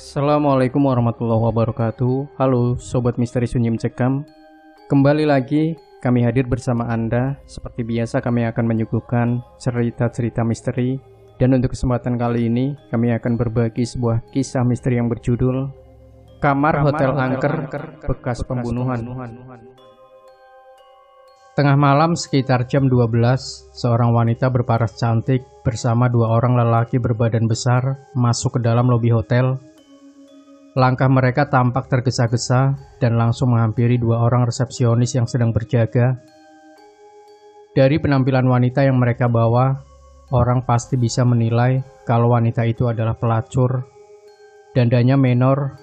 Assalamualaikum warahmatullahi wabarakatuh. Halo Sobat Misteri Sunyi Mencekam. Kembali lagi kami hadir bersama Anda. Seperti biasa kami akan menyuguhkan cerita-cerita misteri. Dan untuk kesempatan kali ini kami akan berbagi sebuah kisah misteri yang berjudul Kamar Hotel Angker Bekas Pembunuhan. Tengah malam sekitar jam 12, seorang wanita berparas cantik bersama dua orang lelaki berbadan besar masuk ke dalam lobi hotel. Langkah mereka tampak tergesa-gesa dan langsung menghampiri dua orang resepsionis yang sedang berjaga. Dari penampilan wanita yang mereka bawa, orang pasti bisa menilai kalau wanita itu adalah pelacur. Dandanya menor,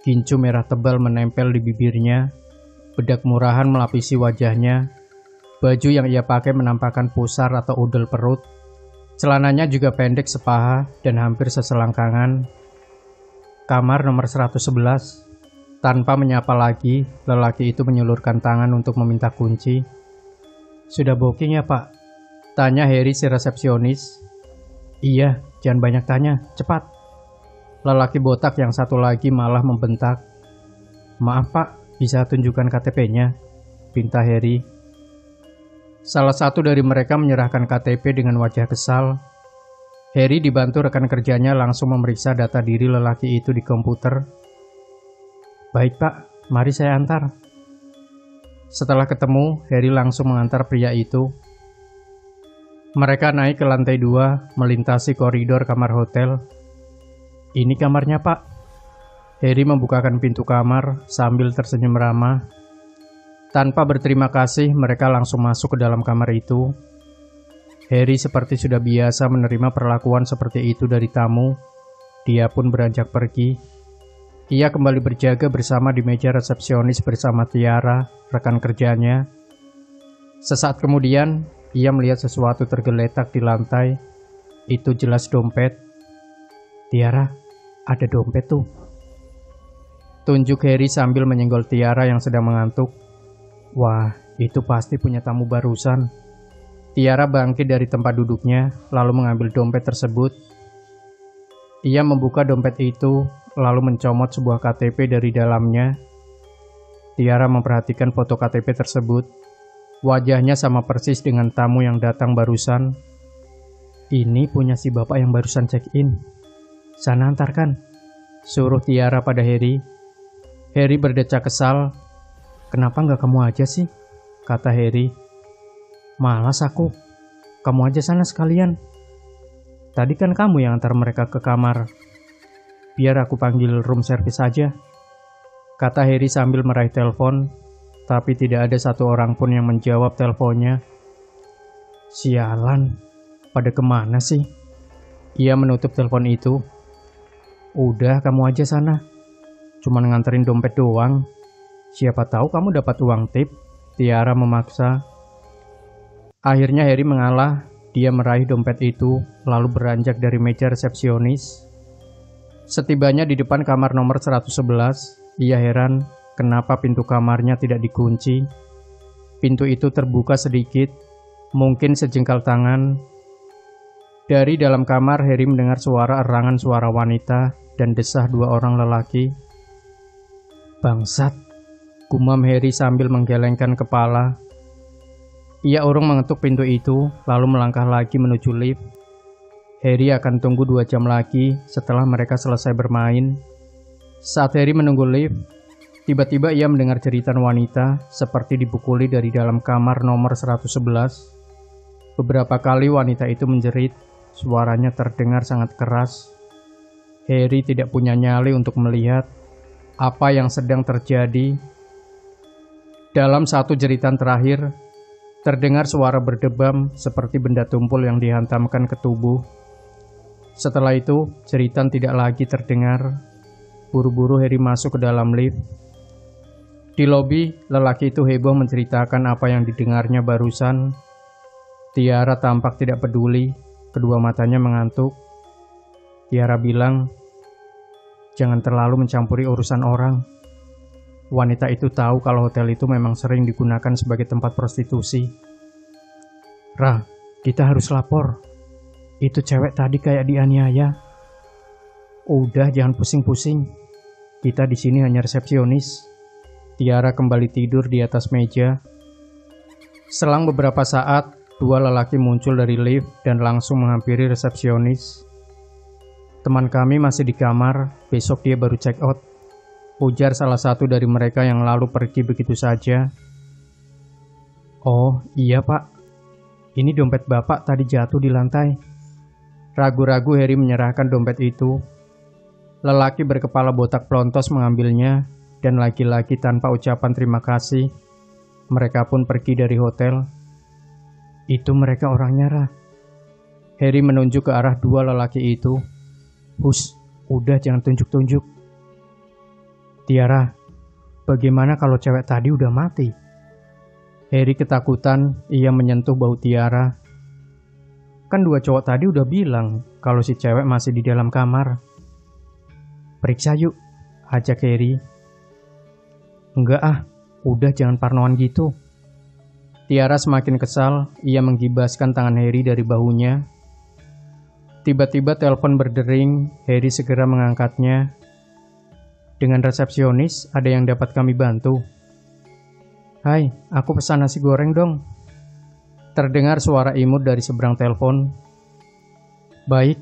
gincu merah tebal menempel di bibirnya, bedak murahan melapisi wajahnya, baju yang ia pakai menampakkan pusar atau udel perut, celananya juga pendek sepaha dan hampir seselangkangan. Kamar nomor 111. Tanpa menyapa lagi, lelaki itu menyulurkan tangan untuk meminta kunci. "Sudah booking ya Pak?" tanya Harry si resepsionis. "Iya, jangan banyak tanya, cepat." Lelaki botak yang satu lagi malah membentak. "Maaf Pak, bisa tunjukkan KTP-nya?" pinta Harry. Salah satu dari mereka menyerahkan KTP dengan wajah kesal. Harry dibantu rekan kerjanya langsung memeriksa data diri lelaki itu di komputer. "Baik Pak, mari saya antar." Setelah ketemu, Harry langsung mengantar pria itu. Mereka naik ke lantai 2, melintasi koridor kamar hotel. "Ini kamarnya Pak." Harry membukakan pintu kamar sambil tersenyum ramah. Tanpa berterima kasih, mereka langsung masuk ke dalam kamar itu. Harry seperti sudah biasa menerima perlakuan seperti itu dari tamu. Dia pun beranjak pergi. Ia kembali berjaga bersama di meja resepsionis bersama Tiara, rekan kerjanya. Sesaat kemudian, ia melihat sesuatu tergeletak di lantai. Itu jelas dompet. "Tiara, ada dompet tuh," tunjuk Harry sambil menyenggol Tiara yang sedang mengantuk. "Wah, itu pasti punya tamu barusan." Tiara bangkit dari tempat duduknya, lalu mengambil dompet tersebut. Ia membuka dompet itu, lalu mencomot sebuah KTP dari dalamnya. Tiara memperhatikan foto KTP tersebut. Wajahnya sama persis dengan tamu yang datang barusan. "Ini punya si bapak yang barusan check-in. Sana antarkan," suruh Tiara pada Harry. Harry berdecak kesal. "Kenapa nggak kamu aja sih?" kata Harry. "Malas aku. Kamu aja sana sekalian. Tadi kan kamu yang antar mereka ke kamar. Biar aku panggil room service aja," kata Harry sambil meraih telepon, tapi tidak ada satu orang pun yang menjawab teleponnya. "Sialan, pada kemana sih?" Ia menutup telepon itu. "Udah, kamu aja sana. Cuman nganterin dompet doang. Siapa tahu kamu dapat uang tip," Tiara memaksa. Akhirnya Harry mengalah. Dia meraih dompet itu, lalu beranjak dari meja resepsionis. Setibanya di depan kamar nomor 111, ia heran kenapa pintu kamarnya tidak dikunci. Pintu itu terbuka sedikit, mungkin sejengkal tangan. Dari dalam kamar, Harry mendengar suara erangan suara wanita dan desah dua orang lelaki. "Bangsat," gumam Harry sambil menggelengkan kepala. Ia urung mengetuk pintu itu, lalu melangkah lagi menuju lift. Harry akan tunggu 2 jam lagi setelah mereka selesai bermain. Saat Harry menunggu lift, tiba-tiba ia mendengar jeritan wanita seperti dipukuli dari dalam kamar nomor 111. Beberapa kali wanita itu menjerit, suaranya terdengar sangat keras. Harry tidak punya nyali untuk melihat apa yang sedang terjadi. Dalam satu jeritan terakhir, terdengar suara berdebam seperti benda tumpul yang dihantamkan ke tubuh. Setelah itu, jeritan tidak lagi terdengar. Buru-buru Harry masuk ke dalam lift. Di lobi, lelaki itu heboh menceritakan apa yang didengarnya barusan. Tiara tampak tidak peduli, kedua matanya mengantuk. Tiara bilang, "Jangan terlalu mencampuri urusan orang." Wanita itu tahu kalau hotel itu memang sering digunakan sebagai tempat prostitusi. "Ra, kita harus lapor. Itu cewek tadi kayak dianiaya." Udah, jangan pusing-pusing. Kita di sini hanya resepsionis. Tiara kembali tidur di atas meja. Selang beberapa saat, dua lelaki muncul dari lift dan langsung menghampiri resepsionis. Teman kami masih di kamar, besok dia baru check out. Ujar salah satu dari mereka yang lalu pergi begitu saja. Oh iya pak, ini dompet bapak tadi jatuh di lantai. Ragu-ragu Harry menyerahkan dompet itu. Lelaki berkepala botak pelontos mengambilnya, dan lagi-lagi tanpa ucapan terima kasih, mereka pun pergi dari hotel. Itu mereka orangnya, Ra. Harry menunjuk ke arah dua lelaki itu. Hus, udah jangan tunjuk-tunjuk. Tiara, bagaimana kalau cewek tadi udah mati? Harry ketakutan, ia menyentuh bau Tiara. Kan dua cowok tadi udah bilang kalau si cewek masih di dalam kamar. Periksa yuk, ajak Harry. Enggak ah, udah jangan parnoan gitu. Tiara semakin kesal, ia menggibaskan tangan Harry dari bahunya. Tiba-tiba telepon berdering, Harry segera mengangkatnya. Dengan resepsionis, ada yang dapat kami bantu? Hai, aku pesan nasi goreng dong. Terdengar suara imut dari seberang telepon. Baik,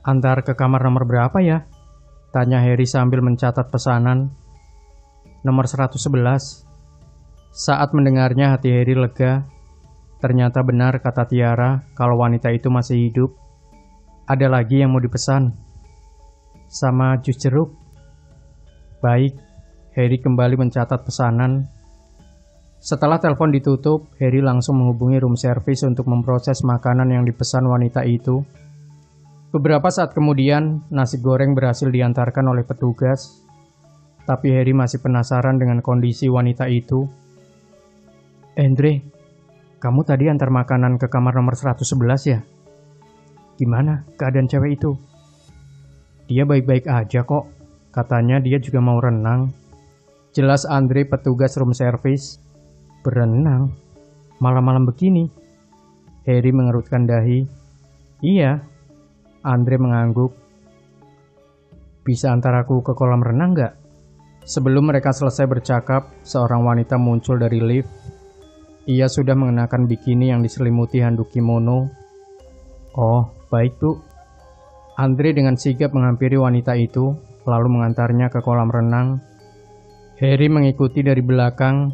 antar ke kamar nomor berapa ya? Tanya Harry sambil mencatat pesanan. Nomor 111. Saat mendengarnya hati Harry lega. Ternyata benar kata Tiara kalau wanita itu masih hidup. Ada lagi yang mau dipesan. Sama jus jeruk. Baik, Harry kembali mencatat pesanan. Setelah telepon ditutup, Harry langsung menghubungi room service untuk memproses makanan yang dipesan wanita itu. Beberapa saat kemudian, nasi goreng berhasil diantarkan oleh petugas. Tapi Harry masih penasaran dengan kondisi wanita itu. Andre, kamu tadi antar makanan ke kamar nomor 111 ya? Gimana keadaan cewek itu? Dia baik-baik aja kok. Katanya dia juga mau renang. Jelas Andre petugas room service. Berenang? Malam-malam begini? Harry mengerutkan dahi. Iya. Andre mengangguk. Bisa antar aku ke kolam renang nggak? Sebelum mereka selesai bercakap, seorang wanita muncul dari lift. Ia sudah mengenakan bikini yang diselimuti handuk kimono. Oh, baik bu. Andre dengan sigap menghampiri wanita itu, lalu mengantarnya ke kolam renang. Harry mengikuti dari belakang.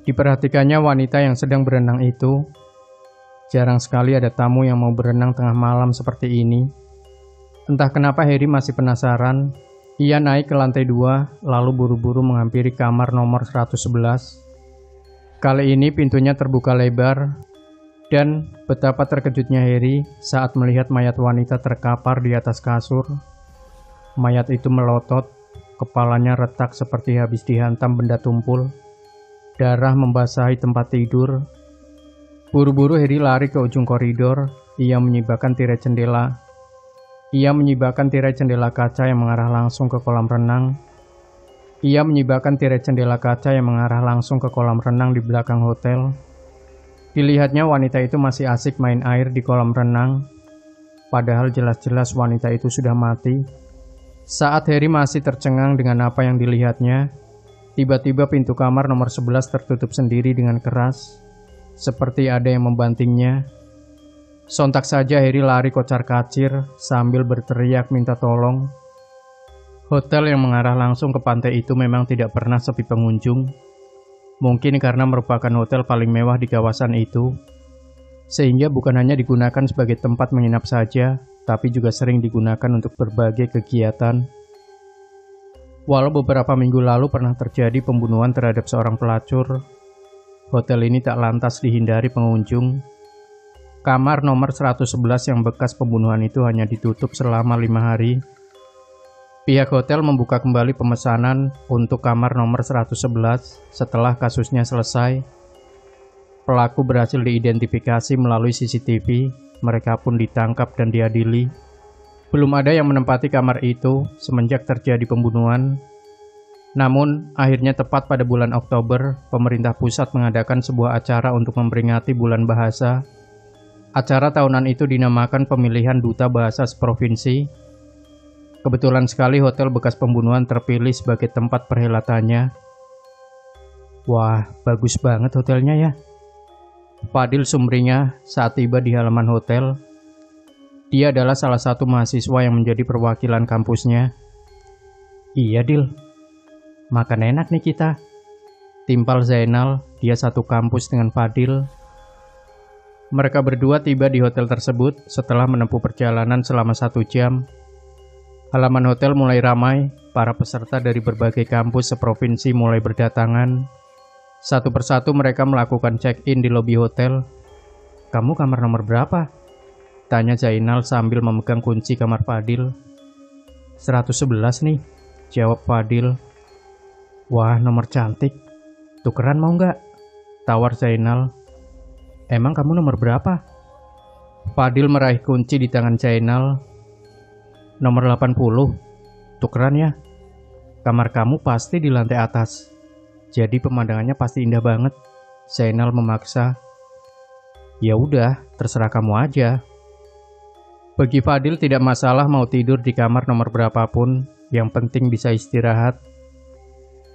Diperhatikannya wanita yang sedang berenang itu. Jarang sekali ada tamu yang mau berenang tengah malam seperti ini. Entah kenapa Harry masih penasaran. Ia naik ke lantai 2, lalu buru-buru menghampiri kamar nomor 111. Kali ini pintunya terbuka lebar, dan betapa terkejutnya Harry saat melihat mayat wanita terkapar di atas kasur. Mayat itu melotot, kepalanya retak seperti habis dihantam benda tumpul. Darah membasahi tempat tidur. Buru-buru Harry lari ke ujung koridor. Ia menyibakkan tirai jendela kaca yang mengarah langsung ke kolam renang. Di belakang hotel. Dilihatnya wanita itu masih asik main air di kolam renang. Padahal jelas-jelas wanita itu sudah mati. Saat Harry masih tercengang dengan apa yang dilihatnya, tiba-tiba pintu kamar nomor 11 tertutup sendiri dengan keras. Seperti ada yang membantingnya. Sontak saja Harry lari kocar-kacir sambil berteriak minta tolong. Hotel yang mengarah langsung ke pantai itu memang tidak pernah sepi pengunjung. Mungkin karena merupakan hotel paling mewah di kawasan itu. Sehingga bukan hanya digunakan sebagai tempat menginap saja, tapi juga sering digunakan untuk berbagai kegiatan. Walau beberapa minggu lalu pernah terjadi pembunuhan terhadap seorang pelacur, hotel ini tak lantas dihindari pengunjung. Kamar nomor 111 yang bekas pembunuhan itu hanya ditutup selama 5 hari. Pihak hotel membuka kembali pemesanan untuk kamar nomor 111 setelah kasusnya selesai. Pelaku berhasil diidentifikasi melalui CCTV, mereka pun ditangkap dan diadili. Belum ada yang menempati kamar itu semenjak terjadi pembunuhan. Namun, akhirnya tepat pada bulan Oktober, pemerintah pusat mengadakan sebuah acara untuk memperingati Bulan Bahasa. Acara tahunan itu dinamakan Pemilihan Duta Bahasa Seprovinsi. Kebetulan sekali hotel bekas pembunuhan terpilih sebagai tempat perhelatannya. Wah, bagus banget hotelnya ya. Fadil sumringah saat tiba di halaman hotel. Dia adalah salah satu mahasiswa yang menjadi perwakilan kampusnya. Iya, Dil. Makan enak nih kita. Timpal Zainal, dia satu kampus dengan Fadil. Mereka berdua tiba di hotel tersebut setelah menempuh perjalanan selama 1 jam. Halaman hotel mulai ramai, para peserta dari berbagai kampus seprovinsi mulai berdatangan. Satu persatu mereka melakukan check-in di lobi hotel. Kamu kamar nomor berapa? Tanya Zainal sambil memegang kunci kamar Fadil. 111 nih, jawab Fadil. Wah, nomor cantik. Tukeran mau nggak? Tawar Zainal. Emang kamu nomor berapa? Fadil meraih kunci di tangan Zainal. Nomor 80. Tukeran ya. Kamar kamu pasti di lantai atas. Jadi pemandangannya pasti indah banget. Zainal memaksa. Ya udah, terserah kamu aja. Bagi Fadil tidak masalah mau tidur di kamar nomor berapapun, yang penting bisa istirahat.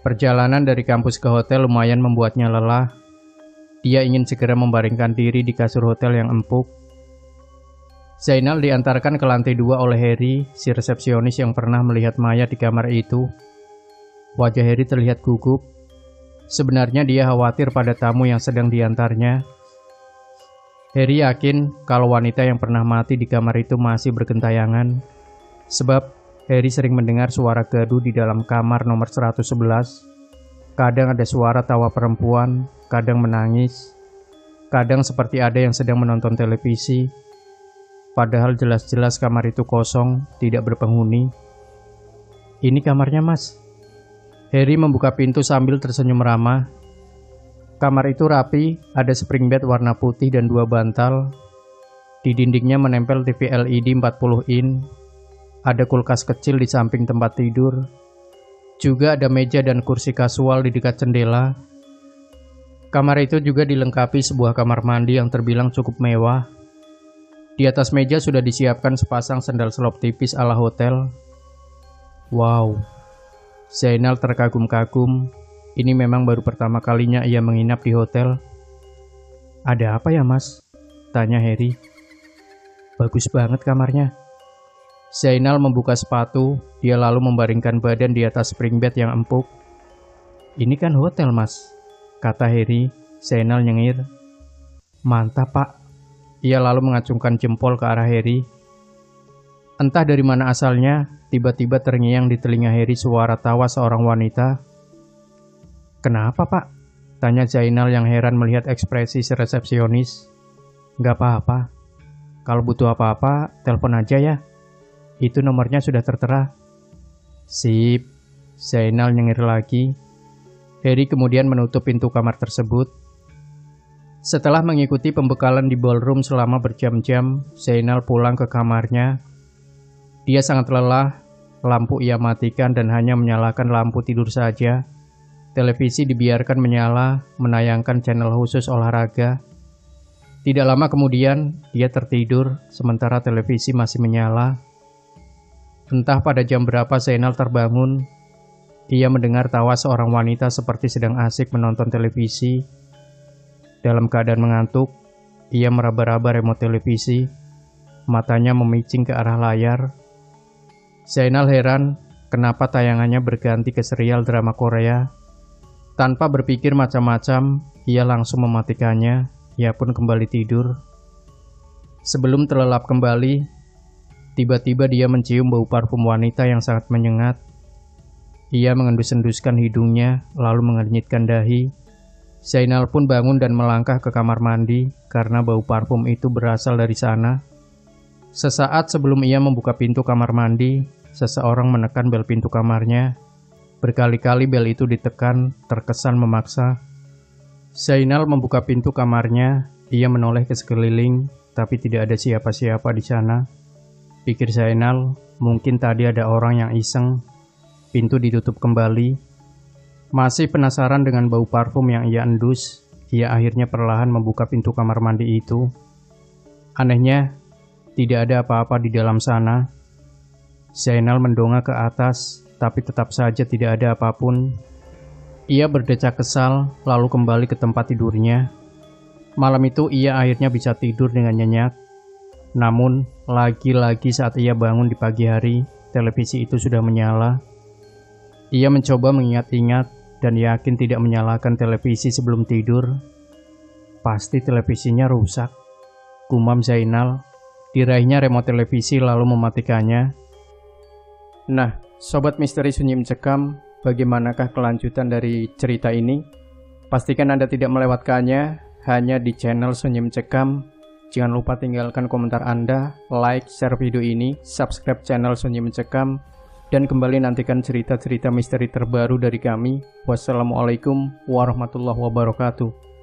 Perjalanan dari kampus ke hotel lumayan membuatnya lelah. Dia ingin segera membaringkan diri di kasur hotel yang empuk. Zainal diantarkan ke lantai 2 oleh Heri, si resepsionis yang pernah melihat mayat di kamar itu. Wajah Heri terlihat gugup. Sebenarnya dia khawatir pada tamu yang sedang diantarnya. Heri yakin kalau wanita yang pernah mati di kamar itu masih bergentayangan. Sebab Heri sering mendengar suara gaduh di dalam kamar nomor 111. Kadang ada suara tawa perempuan, kadang menangis, kadang seperti ada yang sedang menonton televisi. Padahal jelas-jelas kamar itu kosong, tidak berpenghuni. Ini kamarnya, Mas. Heri membuka pintu sambil tersenyum ramah. Kamar itu rapi, ada spring bed warna putih dan 2 bantal. Di dindingnya menempel TV LED 40 in. Ada kulkas kecil di samping tempat tidur. Juga ada meja dan kursi kasual di dekat jendela. Kamar itu juga dilengkapi sebuah kamar mandi yang terbilang cukup mewah. Di atas meja sudah disiapkan sepasang sandal selop tipis ala hotel. Wow, Zainal terkagum-kagum. Ini memang baru pertama kalinya ia menginap di hotel. Ada apa ya, Mas? Tanya Heri. Bagus banget kamarnya. Zainal membuka sepatu, dia lalu membaringkan badan di atas spring bed yang empuk. Ini kan hotel, Mas, kata Heri. Zainal nyengir. Mantap, Pak. Ia lalu mengacungkan jempol ke arah Heri. Entah dari mana asalnya, tiba-tiba terngiang di telinga Heri suara tawa seorang wanita. Kenapa, Pak? Tanya Zainal yang heran melihat ekspresi si resepsionis. Gak apa-apa. Kalau butuh apa-apa, telepon aja ya. Itu nomornya sudah tertera. Sip. Zainal nyengir lagi. Heri kemudian menutup pintu kamar tersebut. Setelah mengikuti pembekalan di ballroom selama berjam-jam, Zainal pulang ke kamarnya. Dia sangat lelah, lampu ia matikan dan hanya menyalakan lampu tidur saja. Televisi dibiarkan menyala, menayangkan channel khusus olahraga. Tidak lama kemudian, dia tertidur, sementara televisi masih menyala. Entah pada jam berapa Zainal terbangun. Ia mendengar tawa seorang wanita seperti sedang asik menonton televisi. Dalam keadaan mengantuk, ia meraba-raba remote televisi. Matanya memicing ke arah layar. Zainal heran kenapa tayangannya berganti ke serial drama Korea. Tanpa berpikir macam-macam, ia langsung mematikannya. Ia pun kembali tidur. Sebelum terlelap kembali, tiba-tiba dia mencium bau parfum wanita yang sangat menyengat. Ia mengendus-enduskan hidungnya, lalu mengernyitkan dahi. Zainal pun bangun dan melangkah ke kamar mandi karena bau parfum itu berasal dari sana. Sesaat sebelum ia membuka pintu kamar mandi, seseorang menekan bel pintu kamarnya. Berkali-kali bel itu ditekan, terkesan memaksa. Zainal membuka pintu kamarnya, ia menoleh ke sekeliling, tapi tidak ada siapa-siapa di sana. Pikir Zainal, mungkin tadi ada orang yang iseng. Pintu ditutup kembali. Masih penasaran dengan bau parfum yang ia endus, ia akhirnya perlahan membuka pintu kamar mandi itu. Anehnya, tidak ada apa-apa di dalam sana. Zainal mendongak ke atas, tapi tetap saja tidak ada apapun. Ia berdecak kesal, lalu kembali ke tempat tidurnya. Malam itu ia akhirnya bisa tidur dengan nyenyak. Namun, lagi-lagi saat ia bangun di pagi hari, televisi itu sudah menyala. Ia mencoba mengingat-ingat dan yakin tidak menyalakan televisi sebelum tidur. Pasti televisinya rusak, gumam Zainal. Diraihnya remote televisi lalu mematikannya. Nah, Sobat Misteri Sunyi Mencekam, bagaimanakah kelanjutan dari cerita ini? Pastikan Anda tidak melewatkannya hanya di channel Sunyi Mencekam. Jangan lupa tinggalkan komentar Anda, like, share video ini, subscribe channel Sunyi Mencekam, dan kembali nantikan cerita-cerita misteri terbaru dari kami. Wassalamualaikum warahmatullahi wabarakatuh.